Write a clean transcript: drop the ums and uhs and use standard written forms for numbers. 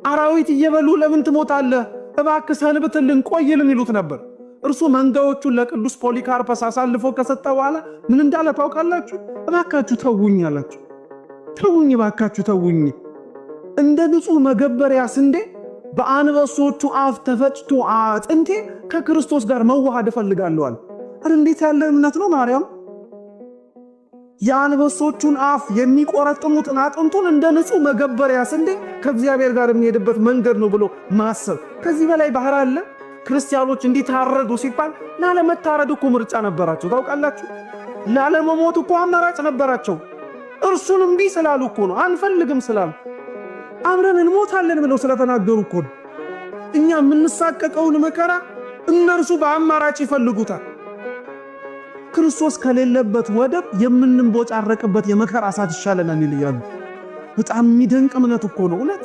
አራዊት እየበሉ ለምን ትሞታለህ? እባክህ ሰንብትልን ቆይልን ይሉት ነበር። እርሱ መንጋዎቹን ለቅዱስ ፖሊካርፐስ አሳልፎ ከሰጠ በኋላ ምን እንዳለ ታውቃላችሁ? እባካችሁ ተውኝ አላቸው። ተውኝ፣ እባካችሁ ተውኝ። እንደ ንጹህ መገበሪያ ስንዴ በአንበሶቹ አፍ ተፈጭቶ አጥንቴ ከክርስቶስ ጋር መዋሃድ እፈልጋለሁ አለ። እንዴት ያለ እምነት ነው ማርያም! የአንበሶቹን አፍ የሚቆረጥሙትን አጥንቱን እንደ ንጹህ መገበሪያ ስንዴ ከእግዚአብሔር ጋር የሚሄድበት መንገድ ነው ብሎ ማሰብ ከዚህ በላይ ባህር አለ? ክርስቲያኖች እንዲታረዱ ሲባል ላለመታረድ እኮ ምርጫ ነበራቸው። ታውቃላችሁ? ላለመሞት እኮ አማራጭ ነበራቸው። እርሱን እምቢ ስላሉ እኮ ነው፣ አንፈልግም ስላሉ፣ አብረን እንሞታለን ብለው ስለተናገሩ እኮ ነው። እኛ የምንሳቀቀውን መከራ እነርሱ በአማራጭ ይፈልጉታል። ክርስቶስ ከሌለበት ወደብ የምንቦጫረቅበት የመከራ እሳት ይሻለናል ይላሉ። በጣም የሚደንቅ እምነት እኮ ነው እውነት።